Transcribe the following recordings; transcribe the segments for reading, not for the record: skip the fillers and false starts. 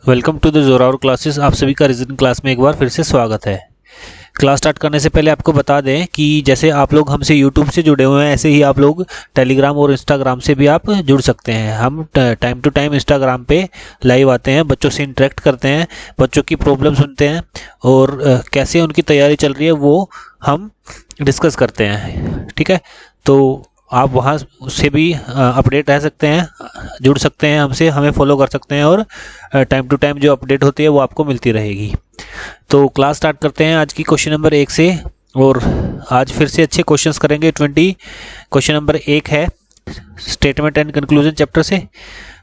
Welcome to the Zorawar classes. आप सभी का रीजनिंग क्लास में एक बार फिर से स्वागत है। क्लास स्टार्ट करने से पहले आपको बता दें कि जैसे आप लोग हमसे यूट्यूब से जुड़े हुए हैं, ऐसे ही आप लोग टेलीग्राम और इंस्टाग्राम से भी आप जुड़ सकते हैं। हम टाइम टू टाइम इंस्टाग्राम पे लाइव आते हैं, बच्चों से इंटरेक्ट करते हैं, बच्चों की प्रॉब्लम सुनते हैं और कैसे उनकी तैयारी चल रही है वो हम डिस्कस करते हैं। ठीक है, तो आप वहाँ से भी अपडेट रह सकते हैं, जुड़ सकते हैं हमसे, हमें फॉलो कर सकते हैं और टाइम टू टाइम जो अपडेट होती है वो आपको मिलती रहेगी। तो क्लास स्टार्ट करते हैं आज की क्वेश्चन नंबर 1 से। और आज फिर से अच्छे क्वेश्चंस करेंगे। 20 क्वेश्चन नंबर 1 है स्टेटमेंट एंड कंक्लूजन चैप्टर से।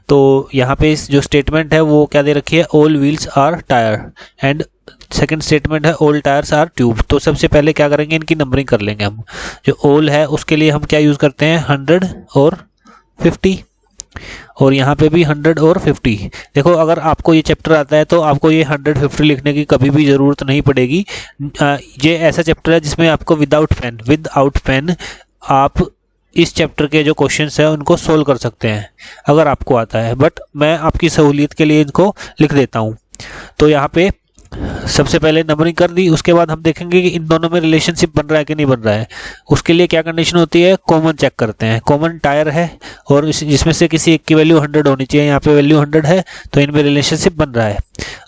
तो यहाँ पे जो स्टेटमेंट है वो क्या दे रखी है, all wheels are tyres, and second statement है ऑल टायर्स आर ट्यूब। तो सबसे पहले क्या करेंगे, इनकी नंबरिंग कर लेंगे हम। जो ऑल है उसके लिए हम क्या यूज करते हैं, 100 और 50, और यहाँ पे भी 100 और 50। देखो, अगर आपको ये चैप्टर आता है तो आपको ये 100-50 लिखने की कभी भी ज़रूरत नहीं पड़ेगी। ये ऐसा चैप्टर है जिसमें आपको विदाउट पेन आप इस चैप्टर के जो क्वेश्चंस है उनको सोल्व कर सकते हैं अगर आपको आता है, बट मैं आपकी सहूलियत के लिए इनको लिख देता हूँ। तो यहाँ पे सबसे पहले नंबरिंग कर दी, उसके बाद हम देखेंगे कि इन दोनों में रिलेशनशिप बन रहा है कि नहीं बन रहा है। उसके लिए क्या कंडीशन होती है, कॉमन चेक करते हैं। कॉमन टायर है और जिसमें से किसी एक की वैल्यू 100 होनी चाहिए, यहाँ पे वैल्यू 100 है तो इनमें रिलेशनशिप बन रहा है।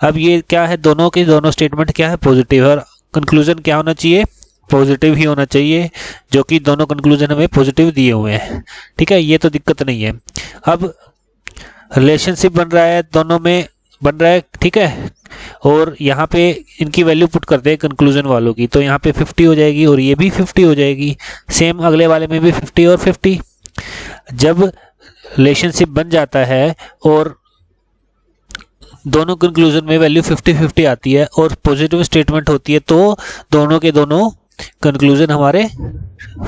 अब ये क्या है, दोनों स्टेटमेंट क्या है, पॉजिटिव है, और कंक्लूजन क्या होना चाहिए, पॉजिटिव ही होना चाहिए, जो कि दोनों कंक्लूजन हमें पॉजिटिव दिए हुए हैं। ठीक है, ये तो दिक्कत नहीं है। अब रिलेशनशिप बन रहा है, दोनों में बन रहा है, ठीक है। और यहाँ पे इनकी वैल्यू पुट करते हैं कंक्लूजन वालों की, तो यहाँ पे 50 हो जाएगी और ये भी 50 हो जाएगी। सेम अगले वाले में भी 50 और 50। जब रिलेशनशिप बन जाता है और दोनों कंक्लूजन में वैल्यू 50-50 आती है और पॉजिटिव स्टेटमेंट होती है, तो दोनों के दोनों कंक्लूजन हमारे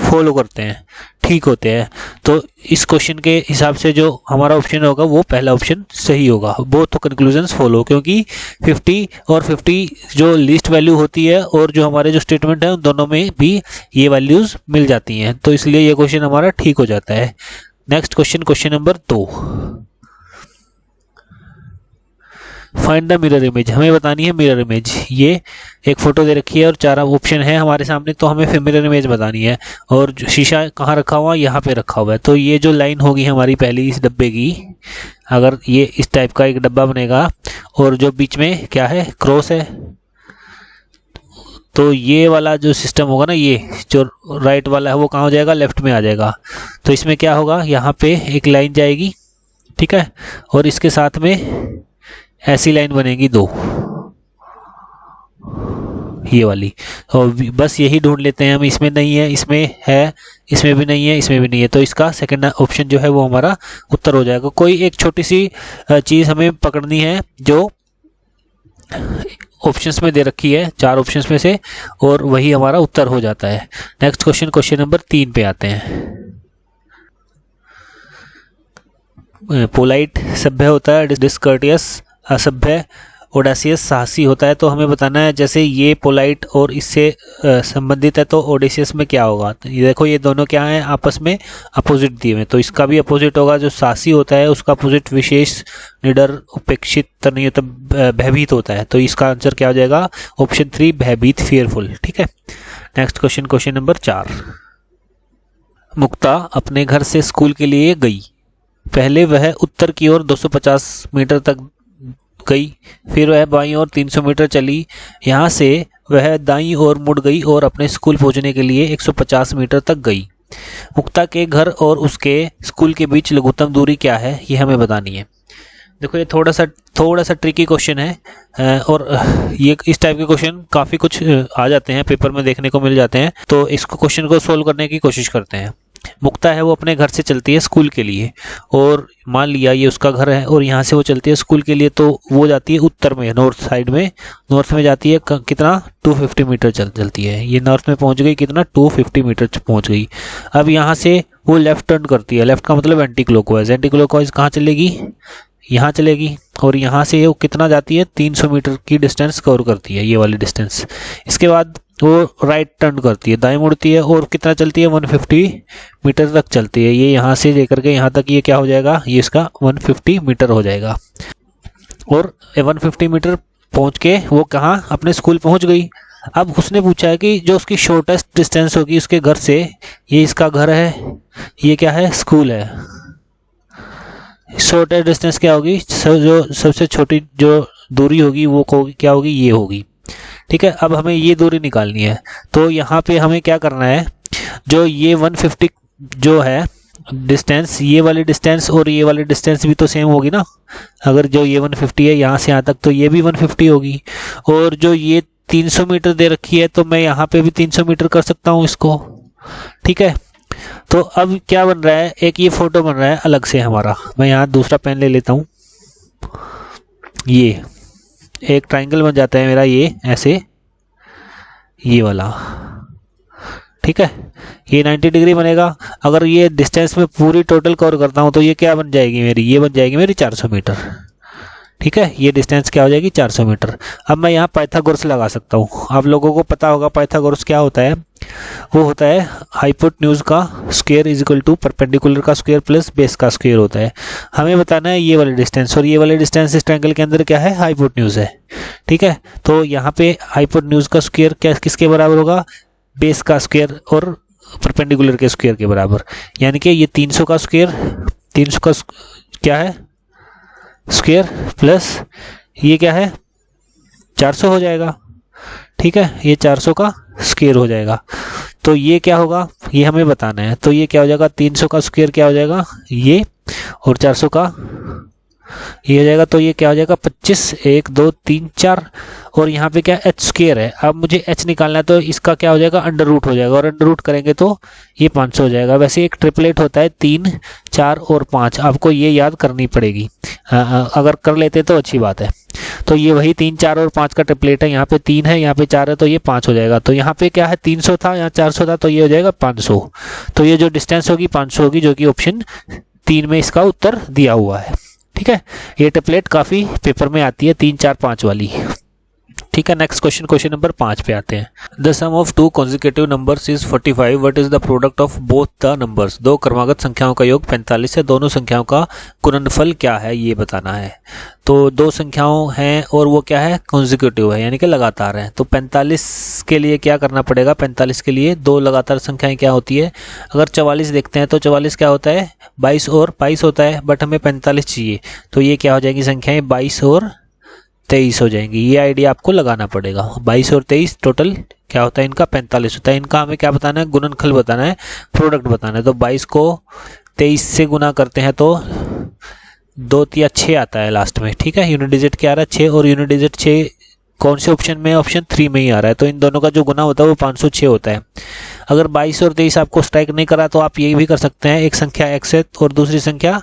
फॉलो करते हैं, ठीक होते हैं। तो इस क्वेश्चन के हिसाब से जो हमारा ऑप्शन होगा वो पहला ऑप्शन सही होगा, बोथ तो कंक्लूजन्स फॉलो, क्योंकि 50 और 50 जो लीस्ट वैल्यू होती है और जो हमारे जो स्टेटमेंट है उन दोनों में भी ये वैल्यूज मिल जाती हैं, तो इसलिए ये क्वेश्चन हमारा ठीक हो जाता है। Next question, question number 2, find the mirror image. हमें बतानी है मिरर इमेज। ये एक फोटो दे रखी है और 4 ऑप्शन है हमारे सामने, तो हमें मिरर इमेज बतानी है। और शीशा कहाँ रखा हुआ, यहाँ पे रखा हुआ है। तो ये जो लाइन होगी हमारी पहली इस डब्बे की, अगर ये इस टाइप का एक डब्बा बनेगा और जो बीच में क्या है, क्रॉस है, तो ये वाला जो सिस्टम होगा ना, ये जो राइट वाला है वो कहाँ हो जाएगा, लेफ्ट में आ जाएगा। तो इसमें क्या होगा, यहाँ पे एक लाइन जाएगी, ठीक है, और इसके साथ में ऐसी लाइन बनेगी 2, ये वाली। और बस यही ढूंढ लेते हैं हम, इसमें नहीं है, इसमें है, इसमें भी नहीं है, इसमें भी नहीं है, तो इसका सेकंड ऑप्शन जो है वो हमारा उत्तर हो जाएगा। कोई एक छोटी सी चीज हमें पकड़नी है जो ऑप्शंस में दे रखी है, 4 ऑप्शंस में से, और वही हमारा उत्तर हो जाता है। नेक्स्ट क्वेश्चन, क्वेश्चन नंबर 3 पे आते हैं। पोलाइट सभ्य होता है, डिसकर्टियस असभ्य, ओडेसियस साहसी होता है। तो हमें बताना है, जैसे ये पोलाइट और इससे संबंधित है तो ओडेसियस में क्या होगा। तो ये देखो, ये दोनों क्या हैं, आपस में अपोजिट दिए हुए, तो इसका भी अपोजिट होगा। जो साहसी होता है उसका अपोजिट विशेष, निडर, उपेक्षित नहीं होता, भयभीत होता है। तो इसका आंसर क्या हो जाएगा, ऑप्शन 3 भयभीत, फियरफुल। ठीक है, नेक्स्ट क्वेश्चन, क्वेश्चन नंबर 4। मुक्ता अपने घर से स्कूल के लिए गई। पहले वह उत्तर की ओर 250 मीटर तक गई, फिर वह बाईं ओर 300 मीटर चली, यहाँ से वह दाईं ओर मुड़ गई और अपने स्कूल पहुंचने के लिए 150 मीटर तक गई। मुक्ता के घर और उसके स्कूल के बीच लघुत्तम दूरी क्या है, ये हमें बतानी है। देखो, ये थोड़ा सा ट्रिकी क्वेश्चन है, और ये इस टाइप के क्वेश्चन काफ़ी कुछ आ जाते हैं, पेपर में देखने को मिल जाते हैं। तो इस क्वेश्चन को सोल्व करने की कोशिश करते हैं। मुक्ता है वो अपने घर से चलती है स्कूल के लिए, और मान लिया ये उसका घर है और यहाँ से वो चलती है स्कूल के लिए, तो वो जाती है उत्तर में, नॉर्थ साइड में, नॉर्थ में जाती है कितना, 250 मीटर चलती है। ये नॉर्थ में पहुंच गई, कितना, 250 मीटर पहुंच गई। अब यहाँ से वो लेफ्ट टर्न करती है, लेफ्ट का मतलब एंटी क्लॉकवाइज, एंटी क्लॉकवाइज कहाँ चलेगी, यहाँ चलेगी, और यहाँ से वो कितना जाती है, 300 मीटर की डिस्टेंस कवर करती है, ये वाली डिस्टेंस। इसके बाद वो राइट टर्न करती है, दाएं मुड़ती है, और कितना चलती है, 150 मीटर तक चलती है। ये यहाँ से लेकर के यहाँ तक ये क्या हो जाएगा, ये इसका 150 मीटर हो जाएगा। और 150 मीटर पहुंच के वो कहाँ अपने स्कूल पहुंच गई। अब उसने पूछा है कि जो उसकी शॉर्टेस्ट डिस्टेंस होगी उसके घर से, ये इसका घर है, ये क्या है, स्कूल है। शॉर्टेस्ट डिस्टेंस क्या होगी, जो सबसे छोटी जो दूरी होगी वो क्या होगी, ये होगी। ठीक है, अब हमें ये दूरी निकालनी है। तो यहाँ पे हमें क्या करना है, जो ये 150 जो है डिस्टेंस, ये वाली डिस्टेंस और ये वाली डिस्टेंस भी तो सेम होगी ना। अगर जो ये 150 है यहाँ से यहाँ तक, तो ये भी 150 होगी। और जो ये 300 मीटर दे रखी है, तो मैं यहाँ पे भी 300 मीटर कर सकता हूँ इसको। ठीक है, तो अब क्या बन रहा है, एक ये फोटो बन रहा है अलग से हमारा। मैं यहाँ दूसरा पेन ले लेता हूँ, ये एक ट्राइंगल बन जाता है मेरा, ये ऐसे, ये वाला। ठीक है, ये 90 डिग्री बनेगा। अगर ये डिस्टेंस में पूरी टोटल कवर करता हूँ तो ये क्या बन जाएगी मेरी, ये बन जाएगी मेरी 400 मीटर। ठीक है, ये डिस्टेंस क्या हो जाएगी, 400 मीटर। अब मैं यहाँ पाइथागोरस लगा सकता हूँ। आप लोगों को पता होगा पाइथागोरस क्या होता है, वो होता है हाइपोटेन्यूज का square is equal to perpendicular का स्क्वायर प्लस बेस का स्क्वायर होता है। हमें बताना है ये वाली डिस्टेंस, और ये वाली डिस्टेंस इस ट्रायंगल के अंदर क्या है, हाइपोटेन्यूज है। ठीक है, तो यहाँ पे हाइपोटेन्यूज का स्क्वायर क्या किसके बराबर होगा, बेस का स्क्वायर और परपेंडिकुलर के स्क्वायर के बराबर। यानी कि ये 300 का स्क्वायर, 300 का क्या है स्क्वायर, प्लस ये क्या है 400 हो जाएगा। ठीक है, ये 400 का स्क्वायर हो जाएगा। तो ये क्या होगा, ये हमें बताना है। तो ये क्या हो जाएगा, 300 का स्क्वायर क्या हो जाएगा ये, और 400 का ये हो जाएगा। तो ये क्या हो जाएगा 25, 1 2 3 4, और यहाँ पे क्या एच स्क्वायर है। अब मुझे एच निकालना है, तो इसका क्या हो जाएगा, अंडर रूट हो जाएगा, और अंडर रूट करेंगे तो ये 500 हो जाएगा। वैसे एक ट्रिपलेट होता है 3, 4 और 5, आपको ये याद करनी पड़ेगी। अगर कर लेते तो अच्छी बात है। तो ये वही 3, 4 और 5 का ट्रिपलेट है। यहाँ पे 3 है, यहाँ पे 4 है, तो ये 5 हो जाएगा। तो यहाँ पे क्या है 300 था, यहाँ 400 था, तो ये हो जाएगा 500। तो ये जो डिस्टेंस होगी 500 होगी, जो कि ऑप्शन 3 में इसका उत्तर दिया हुआ है। ठीक है, ये ट्रिपलेट काफी पेपर में आती है, 3, 4, 5 वाली। ठीक है, नेक्स्ट क्वेश्चन, क्वेश्चन नंबर 5 पे आते हैं। The sum of two consecutive numbers is 45, what is the product of both the numbers. दो क्रमागत संख्याओं का योग 45 है, दोनों संख्याओं का गुणनफल क्या है ये बताना है। तो दो संख्याओं हैं और वो क्या है, कॉन्जिक्यूटिव है, यानी कि लगातार है। तो 45 के लिए क्या करना पड़ेगा, 45 के लिए दो लगातार संख्याएं क्या होती है। अगर 44 देखते हैं तो 44 क्या होता है, 22 और 22 होता है, बट हमें 45 चाहिए। तो ये क्या हो जाएंगी संख्याएं, 22 और 23 हो जाएंगी। ये आइडिया आपको लगाना पड़ेगा। 22 और 23 टोटल क्या होता है इनका, 45 होता है। इनका हमें क्या बताना है, गुणनफल बताना है, प्रोडक्ट बताना है। तो 22 को 23 से गुना करते हैं तो 2 या 6 आता है लास्ट में। ठीक है, यूनिट डिजिट क्या आ रहा है 6, और यूनिट डिजिट 6 कौन से ऑप्शन में, ऑप्शन 3 में ही आ रहा है। तो इन दोनों का जो गुना होता है वो 506 होता है। अगर 22 और 23 आपको स्ट्राइक नहीं करा तो आप ये भी कर सकते हैं, एक संख्या x है और दूसरी संख्या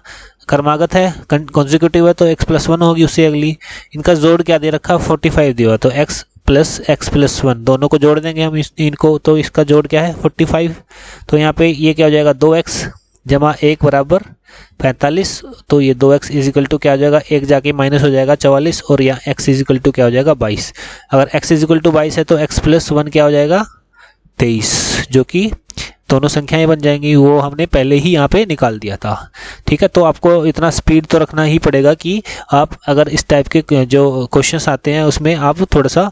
क्रमागत है, कॉन्जिक्यूटिव है, तो x + 1 होगी उससे अगली। इनका जोड़ क्या दे रखा, 45 दिया हुआ, तो x + 1 दोनों को जोड़ देंगे हम इनको, तो इसका जोड़ क्या है 45। तो यहाँ पे ये क्या हो जाएगा, 2x जमा 1 बराबर 45। तो ये 2x इज इक्वल टू क्या हो जाएगा, 1 जाके माइनस हो जाएगा 44, और यहाँ x इज इक्वल टू क्या हो जाएगा 22। अगर x इज इक्वल टू 22 है तो x + 1 क्या हो जाएगा 23, जो कि दोनों संख्याएं बन जाएंगी। वो हमने पहले ही यहाँ पे निकाल दिया था। ठीक है, तो आपको इतना स्पीड तो रखना ही पड़ेगा कि आप अगर इस टाइप के जो क्वेश्चंस आते हैं उसमें आप थोड़ा सा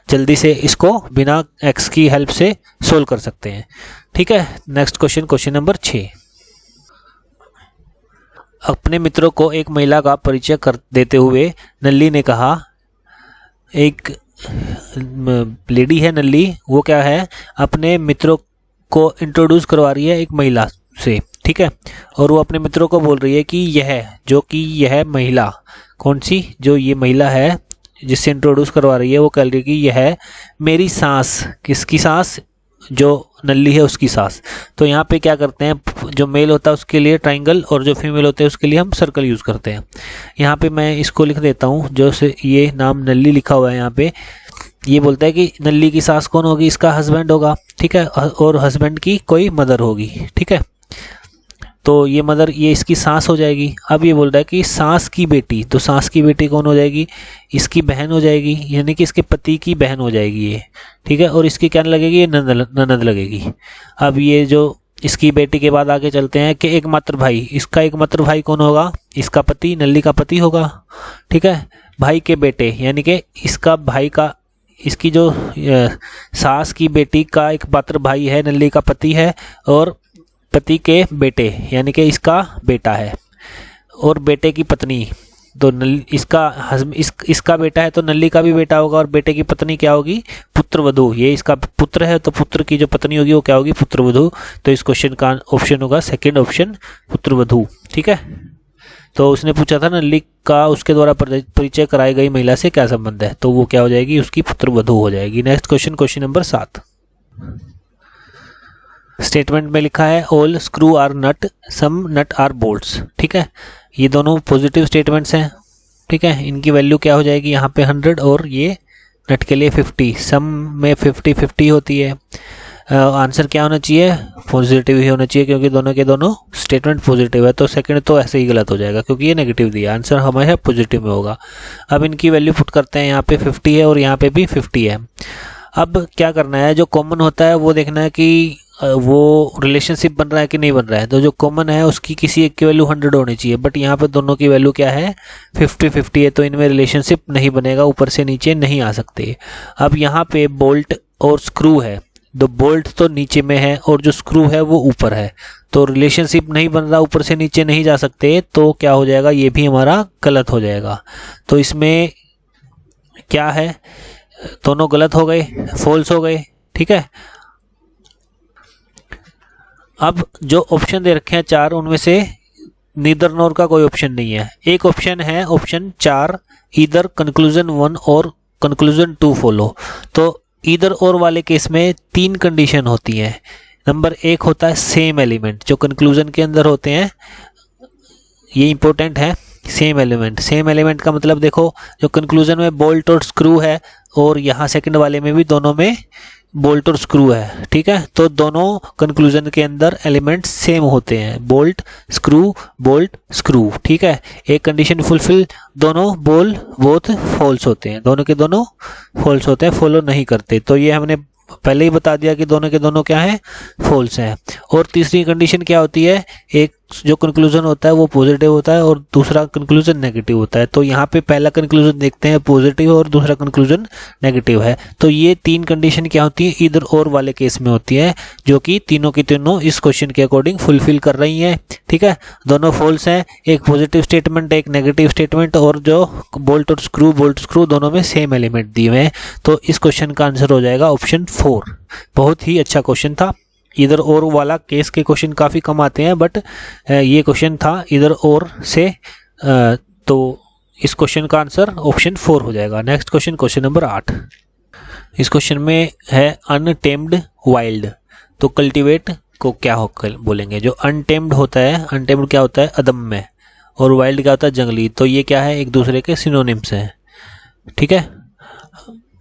जल्दी से इसको बिना x की हेल्प से सोल्व कर सकते हैं। ठीक है, नेक्स्ट क्वेश्चन, क्वेश्चन नंबर 6। अपने मित्रों को एक महिला का परिचय कर देते हुए नल्ली ने कहा, एक लेडी है नल्ली, वो क्या है अपने मित्रों को इंट्रोड्यूस करवा रही है एक महिला से। ठीक है, और वो अपने मित्रों को बोल रही है कि यह महिला कौन सी, जो ये महिला है जिससे इंट्रोड्यूस करवा रही है, वो कह रही है कि यह है मेरी सास। किसकी सास, जो नल्ली है उसकी सास। तो यहाँ पे क्या करते हैं, जो मेल होता है उसके लिए ट्राइंगल और जो फीमेल होते हैं उसके लिए हम सर्कल यूज करते हैं। यहाँ पे मैं इसको लिख देता हूँ, जो से ये नाम नल्ली लिखा हुआ है यहाँ पे। ये बोलता है कि नल्ली की सास कौन होगी, इसका हस्बैंड होगा। ठीक है, और हस्बैंड की कोई मदर होगी। ठीक है, तो ये मदर, ये इसकी सास हो जाएगी। अब ये बोल रहा है कि सास की बेटी, तो सास की बेटी कौन हो जाएगी, इसकी बहन हो जाएगी, यानी कि इसके पति की बहन हो जाएगी ये। ठीक है, और इसकी क्या लगेगी, ये ननद लगेगी। अब ये जो इसकी बेटी के बाद आगे चलते हैं कि एकमात्र भाई, इसका एकमात्र भाई कौन होगा? इसका पति, नल्ली का पति होगा। ठीक है, भाई के बेटे यानी कि इसका भाई का, इसकी जो सास की बेटी का एकमात्र भाई है, नल्ली का पति है, और पति के बेटे यानी कि इसका बेटा है, और बेटे की पत्नी। तो इसका बेटा है तो नल्ली का भी बेटा होगा, और बेटे की पत्नी क्या होगी? पुत्रवधू। ये इसका पुत्र है तो पुत्र की जो पत्नी होगी वो क्या होगी? पुत्रवधू। तो इस क्वेश्चन का ऑप्शन होगा सेकंड ऑप्शन, पुत्रवधू। ठीक है, तो उसने पूछा था नल्ली का उसके द्वारा परिचय कराई गई महिला से क्या संबंध है, तो वो क्या हो जाएगी? उसकी पुत्रवधू हो जाएगी। Next question, question number 7। Statement में लिखा है all screw are nut, some nut are bolts. ठीक है, ये दोनों पॉजिटिव स्टेटमेंट्स हैं। ठीक है, इनकी वैल्यू क्या हो जाएगी? यहाँ पे 100 और ये नट के लिए 50। सम में 50-50 होती है। आंसर क्या होना चाहिए? पॉजिटिव ही होना चाहिए, क्योंकि दोनों के दोनों स्टेटमेंट पॉजिटिव है। तो सेकंड तो ऐसे ही गलत हो जाएगा क्योंकि ये नेगेटिव दिया। आंसर हमेशा पॉजिटिव में होगा। अब इनकी वैल्यू पुट करते हैं। यहाँ पे 50 है और यहाँ पे भी 50 है। अब क्या करना है? जो कॉमन होता है वो देखना है कि वो रिलेशनशिप बन रहा है कि नहीं बन रहा है। तो जो कॉमन है उसकी किसी एक की वैल्यू 100 होनी चाहिए, बट यहाँ पे दोनों की वैल्यू क्या है? 50-50 है, तो इनमें रिलेशनशिप नहीं बनेगा, ऊपर से नीचे नहीं आ सकते। अब यहाँ पे बोल्ट और स्क्रू है, तो बोल्ट तो नीचे में है और जो स्क्रू है वो ऊपर है, तो रिलेशनशिप नहीं बन रहा, ऊपर से नीचे नहीं जा सकते। तो क्या हो जाएगा? ये भी हमारा गलत हो जाएगा। तो इसमें क्या है? दोनों गलत हो गए, फॉल्स हो गए। ठीक है, अब जो ऑप्शन दे रखे हैं 4, उनमें से नीदर नॉर का कोई ऑप्शन नहीं है। एक ऑप्शन है ऑप्शन 4, ईदर कंक्लूजन 1 और कंक्लूजन 2 फॉलो। तो ईदर और वाले केस में 3 कंडीशन होती हैं। नंबर 1 होता है सेम एलिमेंट, जो कंक्लूजन के अंदर होते हैं, ये इंपॉर्टेंट है। सेम एलिमेंट, सेम एलिमेंट का मतलब देखो, जो कंक्लूजन में बोल्ट और स्क्रू है और यहाँ सेकंड वाले में भी दोनों में बोल्ट और स्क्रू है। ठीक है, तो दोनों कंक्लूजन के अंदर एलिमेंट सेम होते हैं, बोल्ट स्क्रू। ठीक है, एक कंडीशन फुलफिल, दोनों बोथ फॉल्स होते हैं, दोनों के दोनों फॉल्स होते हैं, फॉलो नहीं करते। तो ये हमने पहले ही बता दिया कि दोनों के दोनों क्या है? फॉल्स है। और तीसरी कंडीशन क्या होती है? एक जो कंक्लूजन होता है वो पॉजिटिव होता है और दूसरा कंक्लूजन नेगेटिव होता है। तो यहाँ पे पहला कंक्लूजन देखते हैं पॉजिटिव और दूसरा कंक्लूजन नेगेटिव है। तो ये 3 कंडीशन क्या होती है? इधर और वाले केस में होती है, जो कि तीनों की तीनों इस क्वेश्चन के अकॉर्डिंग फुलफिल कर रही हैं। ठीक है, दोनों फॉल्स हैं, एक पॉजिटिव स्टेटमेंट एक नेगेटिव स्टेटमेंट, और जो बोल्ट स्क्रू दोनों में सेम एलिमेंट दिए हुए हैं। तो इस क्वेश्चन का आंसर हो जाएगा ऑप्शन 4। बहुत ही अच्छा क्वेश्चन था। इधर और वाला केस के क्वेश्चन काफ़ी कम आते हैं, बट ये क्वेश्चन था इधर और से, तो इस क्वेश्चन का आंसर ऑप्शन 4 हो जाएगा। Next question, question number 8। इस क्वेश्चन में है अनटेम्ड वाइल्ड। तो कल्टीवेट को क्या बोलेंगे? जो अनटेम्ड होता है, अनटेम्ड क्या होता है? अदम्य, और वाइल्ड क्या होता है? जंगली। तो ये क्या है? एक दूसरे के सिनोनिम्स हैं। ठीक है,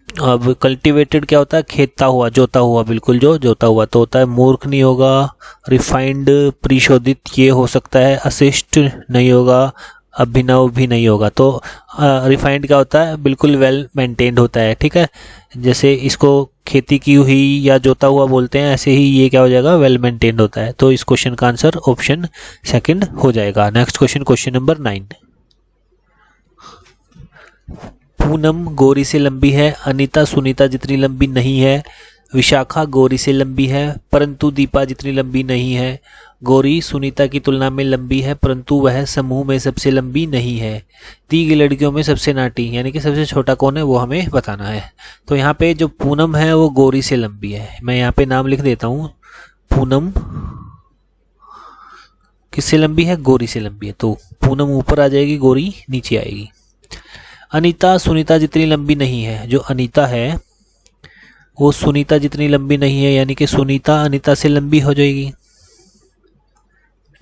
अब कल्टीवेटेड क्या होता है? खेतता हुआ, जोता हुआ, बिल्कुल जो जोता हुआ। तो होता है मूर्ख नहीं होगा, रिफाइंड परिशोधित ये हो सकता है, अशिष्ट नहीं होगा, अभिनव भी नहीं होगा। तो रिफाइंड क्या होता है? बिल्कुल वेल मेंटेन्ड होता है। ठीक है, जैसे इसको खेती की हुई या जोता हुआ बोलते हैं, ऐसे ही ये क्या हो जाएगा? वेल मेंटेन्ड होता है। तो इस क्वेश्चन का आंसर ऑप्शन 2 हो जाएगा। Next question, question number 9। Poonam Gauri से लंबी है, अनीता सुनीता जितनी लंबी नहीं है, विशाखा गौरी से लंबी है परंतु दीपा जितनी लंबी नहीं है, गौरी सुनीता की तुलना में लंबी है परंतु वह समूह में सबसे लंबी नहीं है, दी गई लड़कियों में सबसे नाटी यानी कि सबसे छोटा कौन है वो हमें बताना है। तो यहाँ पे जो पूनम है वो गौरी से लंबी है। मैं यहाँ पे नाम लिख देता हूँ, पूनम किससे लंबी है? गौरी से लंबी है। तो पूनम ऊपर आ जाएगी, गौरी नीचे आएगी। अनीता सुनीता जितनी लंबी नहीं है, जो अनीता है वो सुनीता जितनी लंबी नहीं है यानी कि सुनीता अनीता से लंबी हो जाएगी।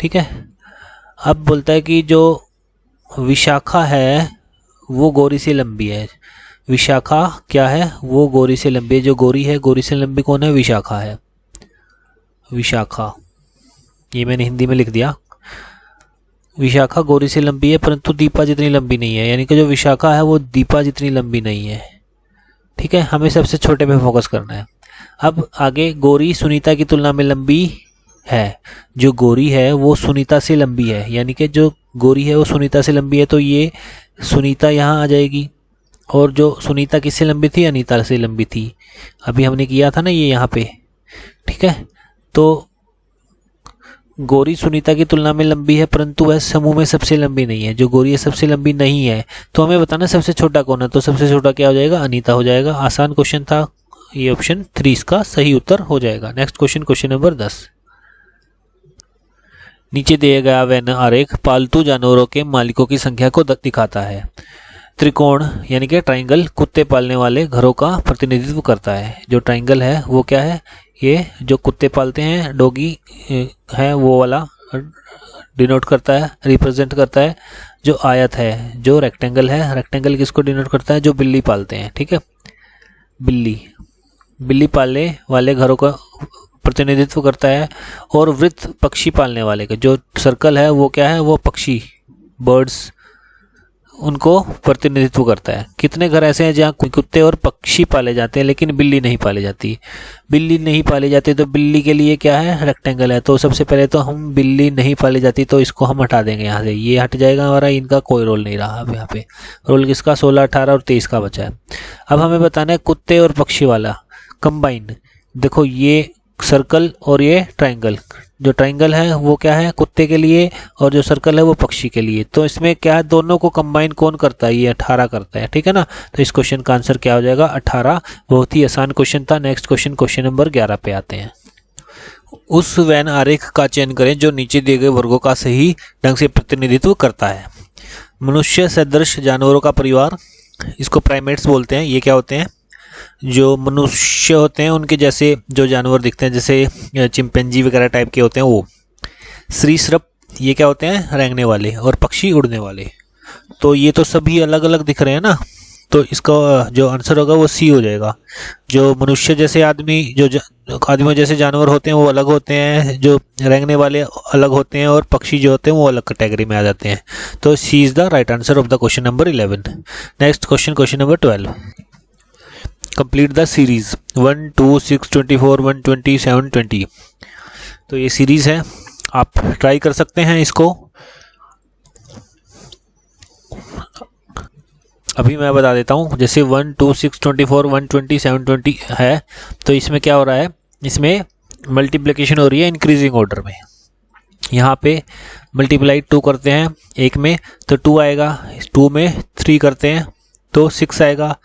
ठीक है, अब बोलता है कि जो विशाखा है वो गौरी से लंबी है। विशाखा क्या है? वो गौरी से लंबी है। जो गौरी है, गौरी से लंबी कौन है? विशाखा है। विशाखा, ये मैंने हिंदी में लिख दिया। विशाखा गौरी से लंबी है परंतु दीपा जितनी लंबी नहीं है, यानी कि जो विशाखा है वो दीपा जितनी लंबी नहीं है। ठीक है, हमें सबसे छोटे पे फोकस करना है। अब आगे, गौरी सुनीता की तुलना में लंबी है, जो गोरी है वो सुनीता से लंबी है, यानी कि जो गोरी है वो सुनीता से लंबी है, तो ये सुनीता यहाँ आ जाएगी। और जो सुनीता किससे लंबी थी? अनीता से लंबी थी। अभी हमने किया था ना ये यहाँ पे, ठीक है। तो गोरी सुनीता की तुलना में लंबी है, परंतु वह समूह में सबसे लंबी नहीं है। जो गोरी है सबसे लंबी नहीं है, तो हमें बताना सबसे छोटा कौन है। तो सबसे छोटा क्या हो जाएगा? अनीता हो जाएगा। आसान क्वेश्चन था, ये ऑप्शन 3 इसका सही उत्तर हो जाएगा। Next question, question number 10। नीचे दिए गया वेन आरेख पालतू जानवरों के मालिकों की संख्या को दिखाता है। त्रिकोण यानी कि ट्राइंगल कुत्ते पालने वाले घरों का प्रतिनिधित्व करता है। जो ट्राइंगल है वो क्या है? ये जो कुत्ते पालते हैं, डॉगी है, वो वाला डिनोट करता है, रिप्रेजेंट करता है। जो आयत है, जो रेक्टेंगल है, रेक्टेंगल किसको डिनोट करता है? जो बिल्ली पालते हैं, ठीक है। बिल्ली पालने वाले घरों का प्रतिनिधित्व करता है। और वृत्त पक्षी पालने वाले का, जो सर्कल है वो क्या है? वो पक्षी, बर्ड्स, उनको प्रतिनिधित्व करता है। कितने घर ऐसे हैं जहाँ कुत्ते और पक्षी पाले जाते हैं लेकिन बिल्ली नहीं पाली जाती? बिल्ली नहीं पाली जाती तो बिल्ली के लिए क्या है? रेक्टेंगल है। तो सबसे पहले तो हम बिल्ली नहीं पाली जाती तो इसको हम हटा देंगे यहाँ से, ये हट जाएगा हमारा, इनका कोई रोल नहीं रहा। अब यहाँ पे रोल किसका? 16, 18 और 23 का बचा है। अब हमें बताना है कुत्ते और पक्षी वाला कंबाइन। देखो ये सर्कल और ये ट्राइंगल, जो ट्राइंगल है वो क्या है? कुत्ते के लिए, और जो सर्कल है वो पक्षी के लिए। तो इसमें क्या है? दोनों को कंबाइन कौन करता है? ये 18 करता है, ठीक है ना। तो इस क्वेश्चन का आंसर क्या हो जाएगा? 18। बहुत ही आसान क्वेश्चन था। नेक्स्ट क्वेश्चन, क्वेश्चन नंबर 11 पे आते हैं। उस वेन आरेख का चयन करें जो नीचे दिए गए वर्गों का सही ढंग से प्रतिनिधित्व करता है। मनुष्य सदृश जानवरों का परिवार, इसको प्राइमेट्स बोलते हैं। ये क्या होते हैं? जो मनुष्य होते हैं उनके जैसे जो जानवर दिखते हैं, जैसे चिंपैंजी वगैरह टाइप के होते हैं वो। सरीसृप, ये क्या होते हैं? रेंगने वाले। और पक्षी उड़ने वाले। तो ये तो सभी अलग अलग दिख रहे हैं ना, तो इसका जो आंसर होगा वो सी हो जाएगा। जो मनुष्य जैसे आदमी, जो आदमियों जैसे जानवर होते हैं वो अलग होते हैं, जो रेंगने वाले अलग होते हैं, और पक्षी जो होते हैं वो अलग कैटेगरी में आ जाते हैं। तो C is the right answer of the question number 11। Next question, question number 12। Complete the series 1, 2, 6, 24, 120, 720। तो ये सीरीज है, आप ट्राई कर सकते हैं इसको। अभी मैं बता देता हूँ, जैसे 1, 2, 6, 24, 120, 720 है, तो इसमें क्या हो रहा है? इसमें मल्टीप्लिकेशन हो रही है इंक्रीजिंग ऑर्डर में। यहाँ पे मल्टीप्लाई 2 करते हैं एक में तो 2 आएगा, 2 में 3 करते हैं तो 6 आएगा,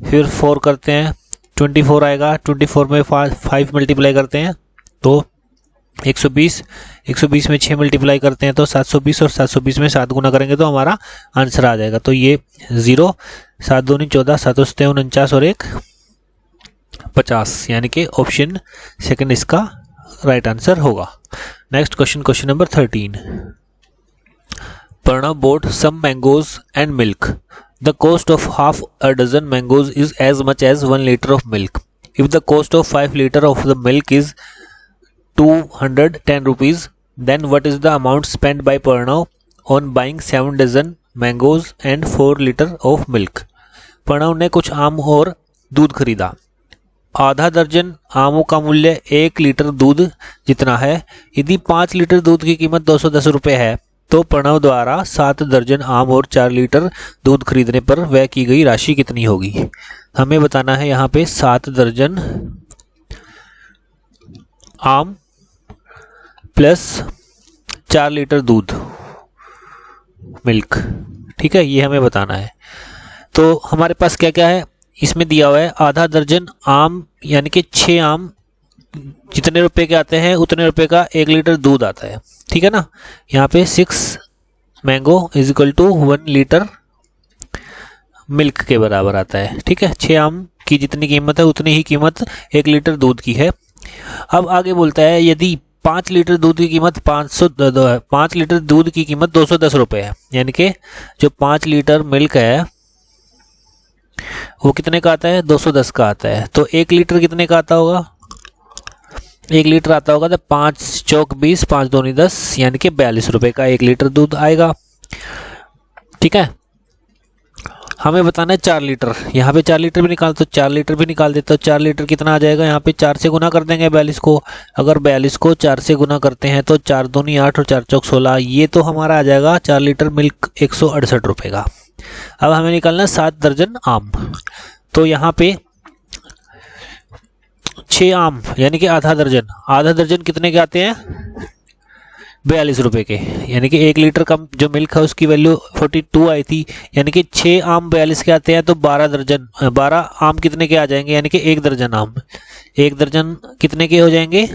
फिर 4 करते हैं 24 आएगा, 24 में 5 मल्टीप्लाई करते हैं तो 120, 120 में 6 मल्टीप्लाई करते हैं तो 720, और 720 में 7 गुना करेंगे तो हमारा आंसर आ जाएगा। तो ये 0, 7 दूनी 14, 7 सत्ते 49 और 1 50, यानी कि ऑप्शन सेकंड इसका राइट आंसर होगा। Next question, question number 13। Pranav bought some mangoes and milk. The cost of half a dozen mangoes is as much as 1 liter of milk. If the cost of 5 liter of the milk is 210 rupees, then what is the amount spent by Pranav on buying 7 dozen mangoes and 4 liter of milk? Pranav ने कुछ आम और दूध खरीदा। आधा दर्जन आमों का मूल्य 1 लीटर दूध जितना है। यदि 5 लीटर दूध की कीमत 210 रुपये है तो प्रणव द्वारा 7 दर्जन आम और 4 लीटर दूध खरीदने पर व्यय की गई राशि कितनी होगी? हमें बताना है यहाँ पे 7 दर्जन आम प्लस 4 लीटर दूध, मिल्क, ठीक है, ये हमें बताना है। तो हमारे पास क्या क्या है इसमें दिया हुआ है? आधा दर्जन आम यानी कि 6 आम जितने रुपए के आते हैं उतने रुपए का 1 लीटर दूध आता है, ठीक है ना। यहाँ पे 6 mango is equal to 1 litre milk के बराबर आता है, ठीक है। 6 आम की जितनी कीमत है उतनी ही कीमत 1 लीटर दूध की है। अब आगे बोलता है यदि 5 लीटर दूध की कीमत 5 लीटर दूध की कीमत 210 रुपये है, यानी कि जो 5 लीटर मिल्क है वो कितने का आता है? 210 का आता है। तो 1 लीटर कितने का आता होगा? 1 लीटर आता होगा तो 5 चौक 20, 5 दूनी 10, यानी कि 42 रुपए का 1 लीटर दूध आएगा, ठीक है। हमें बताना है 4 लीटर। यहाँ पे 4 लीटर भी निकाल, तो 4 लीटर भी निकाल देते, तो 4 लीटर कितना आ जाएगा, यहाँ पे 4 से गुना कर देंगे 42 को। अगर 42 को 4 से गुना करते हैं तो 4 दूनी 8 और 4 चौक 16, ये तो हमारा आ जाएगा 4 लीटर मिल्क 168 रुपये का। अब हमें निकालना है 7 दर्जन आम। तो यहाँ पे 6 आम यानी कि आधा दर्जन, आधा दर्जन कितने के आते हैं, 42 रुपये के। यानी कि 1 लीटर का जो मिल्क है उसकी वैल्यू 42 आई थी, यानी कि 6 आम 42 के आते हैं, तो 12 दर्जन, 12 आम कितने के आ जाएंगे, यानी कि 1 दर्जन आम, 1 दर्जन कितने के हो जाएंगे,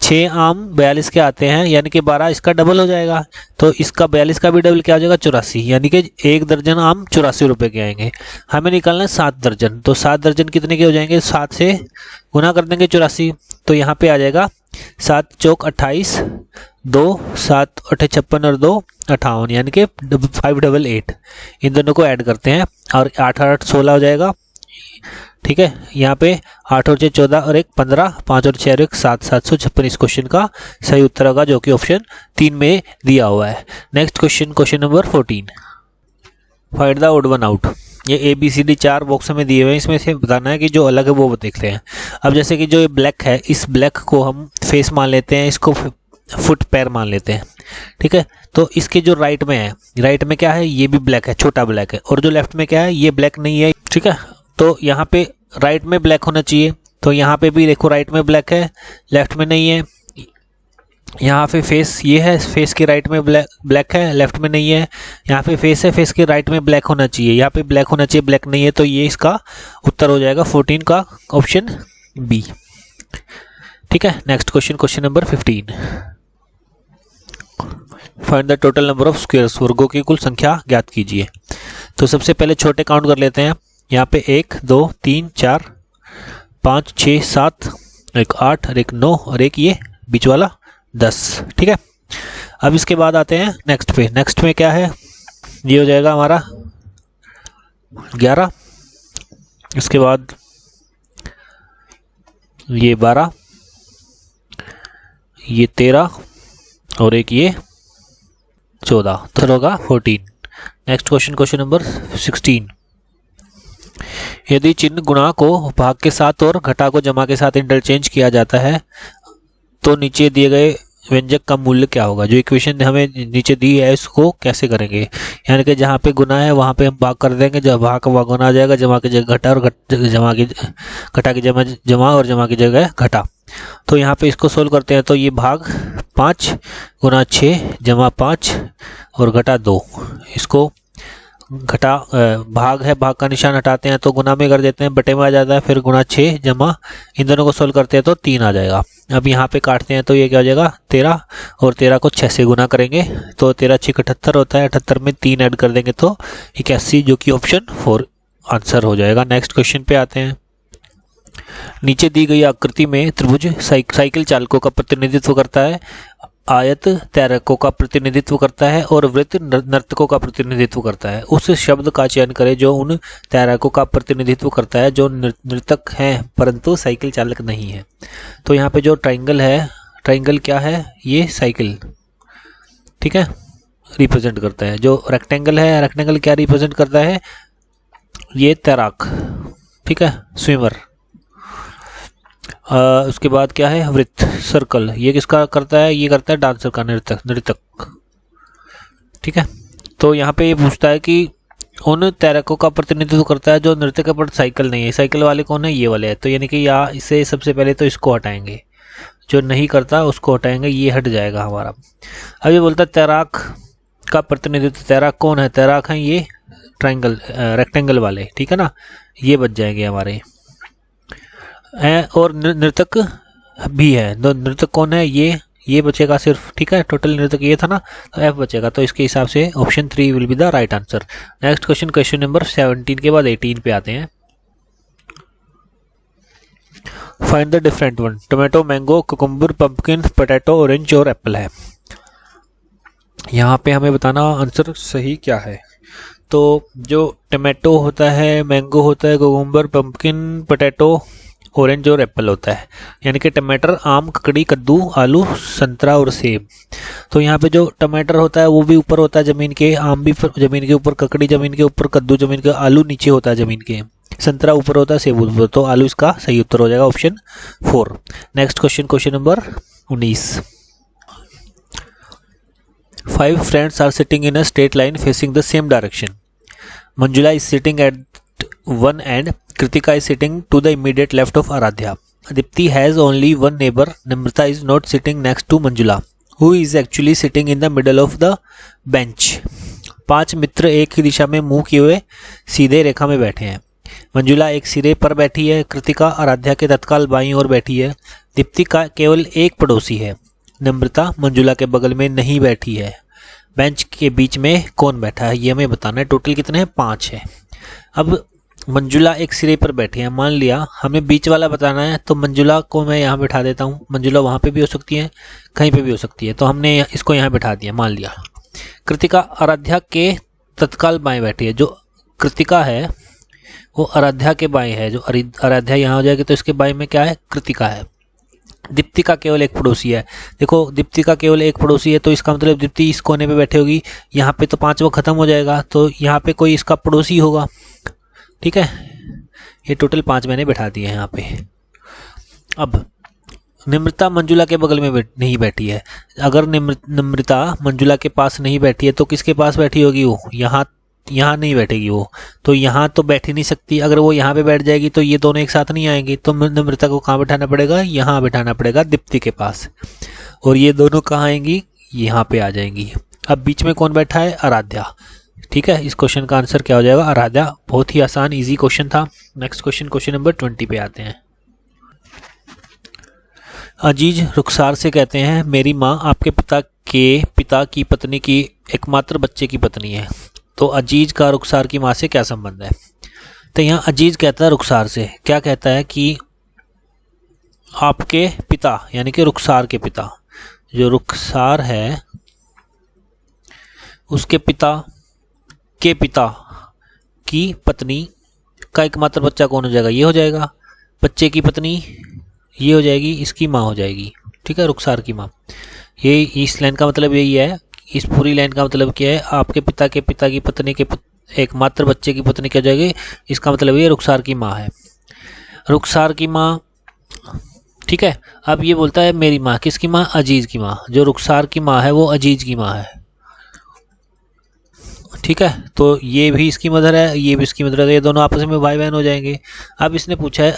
6 आम 42 के आते हैं, यानी कि 12 इसका डबल हो जाएगा, तो इसका 42 का भी डबल क्या हो जाएगा, 84, यानी कि 1 दर्जन आम 84 रुपये के आएंगे। हमें निकालना है 7 दर्जन, तो 7 दर्जन कितने के हो जाएंगे, 7 से गुना कर देंगे 84, तो यहाँ पे आ जाएगा 7 चौक 28, 2 7 8 56 और 2 58, यानी कि 588। इन दोनों को ऐड करते हैं और 8 8 16 हो जाएगा। ठीक है, यहाँ पे 8 और 6 14 और 1 15, 5 और 6 और 1 7, 756 इस क्वेश्चन का सही उत्तर होगा, जो कि ऑप्शन 3 में दिया हुआ है। Next question, question number 14, find the odd one out. ये ABCD 4 बॉक्स में दिए हुए हैं, इसमें से बताना है कि जो अलग है वो देखते हैं। अब जैसे कि जो ये ब्लैक है, इस ब्लैक को हम फेस मान लेते हैं, इसको फुट पैर मान लेते हैं। ठीक है, तो इसके जो राइट में है, राइट में क्या है, ये भी ब्लैक है, छोटा ब्लैक है, और जो लेफ्ट में क्या है, ये ब्लैक नहीं है। ठीक है, तो यहाँ पे राइट में ब्लैक होना चाहिए, तो यहाँ पे भी देखो राइट में ब्लैक है, लेफ्ट में नहीं है। यहाँ पे फेस ये है, फेस के राइट में ब्लैक है, लेफ्ट में नहीं है। यहाँ पे फेस है, फेस के राइट में ब्लैक होना चाहिए, यहाँ पे ब्लैक होना चाहिए, ब्लैक नहीं है, तो ये इसका उत्तर हो जाएगा 14 का ऑप्शन बी। ठीक है, next question, question number 15, find the total number of squares. वर्गों की कुल संख्या ज्ञात कीजिए। तो सबसे पहले छोटे काउंट कर लेते हैं। यहाँ पे 1 2 3 4 5 6 7, एक 8 और एक 9 और एक ये बीच वाला 10। ठीक है, अब इसके बाद आते हैं नेक्स्ट पे। नेक्स्ट में क्या है, ये हो जाएगा हमारा 11, इसके बाद ये 12, ये 13 और एक ये 14, तो होगा 14। नेक्स्ट क्वेश्चन, क्वेश्चन नंबर 16, यदि चिन्ह गुणा को भाग के साथ और घटा को जमा के साथ इंटरचेंज किया जाता है तो नीचे दिए गए व्यंजक का मूल्य क्या होगा। जो इक्वेशन हमें नीचे दी है इसको कैसे करेंगे, यानी कि जहाँ पे गुना है वहाँ पे हम भाग कर देंगे, जब भाग का गुना आ जाएगा, जमा की जगह घटा और जमा की घटा की जमा और जमा की जगह घटा। तो यहाँ पे इसको सोल्व करते हैं, तो ये भाग 5 गुना 6 जमा 5 और घटा 2, इसको घटा भाग है, भाग का निशान हटाते हैं तो गुना में कर देते हैं, बटे में आ जाता है, फिर गुना 6 जमा, इन दोनों को सोल्व करते हैं तो 3 आ जाएगा। अब यहाँ पे काटते हैं तो ये क्या हो जाएगा 13, और 13 को 6 से गुना करेंगे तो 13 6 78 होता है, 78 में 3 ऐड कर देंगे तो 81, जो कि ऑप्शन 4 आंसर हो जाएगा। नेक्स्ट क्वेश्चन पे आते हैं। नीचे दी गई आकृति में त्रिभुज साइकिल चालकों का प्रतिनिधित्व करता है, आयत तैरकों का प्रतिनिधित्व करता है और वृत्त नर्तकों का प्रतिनिधित्व करता है। उस शब्द का चयन करें जो उन तैरकों का प्रतिनिधित्व करता है जो नर्तक हैं परंतु साइकिल चालक नहीं है। तो यहाँ पे जो ट्राइंगल है, ट्राइंगल क्या है, ये साइकिल, ठीक है, रिप्रेजेंट करता है। जो रेक्टेंगल है, रेक्टेंगल क्या रिप्रेजेंट करता है, ये तैराक, ठीक है, स्विमर। उसके बाद क्या है, वृत्त, सर्कल, ये किसका करता है, ये करता है डांसर का, नर्तक। ठीक है, तो यहाँ पे ये पूछता है कि उन तैरकों का प्रतिनिधित्व करता है जो नृत्य पर साइकिल नहीं है। साइकिल वाले कौन है, ये वाले है, तो यानी कि यहाँ इसे सबसे पहले तो इसको हटाएंगे, जो नहीं करता उसको हटाएंगे, ये हट जाएगा हमारा। अब ये बोलता है तैराक का प्रतिनिधित्व, तैराक कौन है, तैराक है ये ट्राइंगल रेक्टेंगल वाले, ठीक है ना, ये बच जाएंगे हमारे है। और नर्तक भी है, तो नर्तक कौन है, ये बचेगा सिर्फ, ठीक है, टोटल नर्तक ये था ना, तो F बचेगा, तो इसके हिसाब से option 3 will be the right answer. Next question, question number 17 के बाद 18 पे आते हैं। Find the different one. Tomato, mango, cucumber, pumpkin, potato, orange और एप्पल है। यहाँ पे हमें बताना आंसर सही क्या है। तो जो टोमेटो होता है, मैंगो होता है, कुकुम्बर, पंपकिन, पोटैटो ऑरेंज और एप्पल होता है, यानी कि टमाटर, आम, ककड़ी, कद्दू, आलू, संतरा और सेब। तो यहाँ पे जो टमाटर होता है वो भी ऊपर होता है ज़मीन के, आम भी ज़मीन के ऊपर, ककड़ी ज़मीन के ऊपर, कद्दू ज़मीन के, आलू नीचे होता है ज़मीन के, संतरा ऊपर होता है, सेब ऊपर। तो आलू इसका सही उत्तर हो जाएगा option 4। Next question, question number 19। 5 friends are sitting in a straight line facing the same direction. Manjula is sitting at one end. Kritika is sitting to the immediate left of Aradhya. Adipti has only one neighbor. Namrata is not sitting next to Manjula, who is actually sitting in the middle of the bench. 5 मित्र एक ही दिशा में मुंह किए हुए सीधे रेखा में बैठे हैं। मंजुला एक सिरे पर बैठी है, कृतिका आराध्या के तत्काल बाईं ओर बैठी है, दीप्ति का केवल एक पड़ोसी है, नम्रता मंजुला के बगल में नहीं बैठी है। बेंच के बीच में कौन बैठा है ये हमें बताना है। टोटल कितने हैं? 5 है। अब मंजुला एक सिरे पर बैठी है, मान लिया हमें बीच वाला बताना है, तो मंजुला को मैं यहाँ बिठा देता हूँ। मंजुला वहाँ पे भी हो सकती है, कहीं पे भी हो सकती है, तो हमने इसको यहाँ बिठा दिया, मान लिया। कृतिका आराध्या के तत्काल बाएं बैठी है, जो कृतिका है वो आराध्या के बाएं है, जो आराध्या यहाँ हो जाएगी तो इसके बाएं में क्या है? कृतिका है। दीप्ति का केवल एक पड़ोसी है, देखो दीप्ति का केवल एक पड़ोसी है, तो इसका मतलब दीप्ति इस कोने पे बैठी होगी, यहाँ पे तो 5 वो खत्म हो जाएगा, तो यहाँ पे कोई इसका पड़ोसी होगा। ठीक है, ये टोटल 5 मैंने बैठा दिए हैं यहाँ पे। अब नम्रता मंजुला के बगल में नहीं बैठी है, अगर नम्रता मंजुला के पास नहीं बैठी है तो किसके पास बैठी होगी? वो यहाँ नहीं बैठेगी वो, तो यहाँ तो बैठ ही नहीं सकती। अगर वो यहाँ पे बैठ जाएगी तो ये दोनों एक साथ नहीं आएंगे, तो नम्रता को कहाँ बैठाना पड़ेगा? यहाँ बैठाना पड़ेगा, दीप्ति के पास। और ये दोनों कहाँ आएंगी? यहाँ पे आ जाएंगी। अब बीच में कौन बैठा है? आराध्या। ठीक है, इस क्वेश्चन का आंसर क्या हो जाएगा? आराध्या। बहुत ही आसान इजी क्वेश्चन था। नेक्स्ट क्वेश्चन, क्वेश्चन नंबर 20 पे आते हैं। अजीज रुखसार से कहते हैं, मेरी माँ आपके पिता की पत्नी की एकमात्र बच्चे की पत्नी है, तो अजीज का रुखसार की माँ से क्या संबंध है? तो यहाँ अजीज कहता है रुखसार से, क्या कहता है कि आपके पिता यानी कि रुखसार के पिता, जो रुखसार है उसके पिता के पिता की पत्नी का एकमात्र बच्चा कौन हो जाएगा? ये हो जाएगा। बच्चे की पत्नी ये हो जाएगी, इसकी माँ हो जाएगी। ठीक है, रुखसार की माँ। ये इस लाइन का मतलब यही है, इस पूरी लाइन का मतलब क्या है? आपके पिता के पिता की पत्नी के एकमात्र बच्चे की पत्नी क्या हो जाएगी? इसका मतलब ये रुखसार की माँ है, रुखसार की माँ। ठीक है, अब ये बोलता है मेरी माँ, किसकी माँ? अजीज की माँ। जो रुखसार की माँ है वो अजीज की माँ है। ठीक है, तो ये भी इसकी मदर है, ये भी इसकी मदर है, ये दोनों आपस में भाई बहन हो जाएंगे। अब इसने पूछा है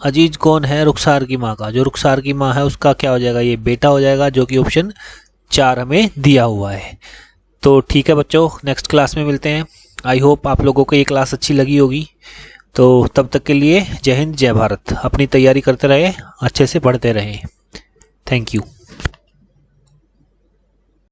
अजीज कौन है? रुखसार की माँ का। जो रुखसार की माँ है उसका क्या हो जाएगा? ये बेटा हो जाएगा, जो कि ऑप्शन 4 हमें दिया हुआ है। तो ठीक है बच्चों, नेक्स्ट क्लास में मिलते हैं। आई होप आप लोगों को ये क्लास अच्छी लगी होगी। तो तब तक के लिए जय हिंद, जय भारत। अपनी तैयारी करते रहे, अच्छे से पढ़ते रहें। Thank you.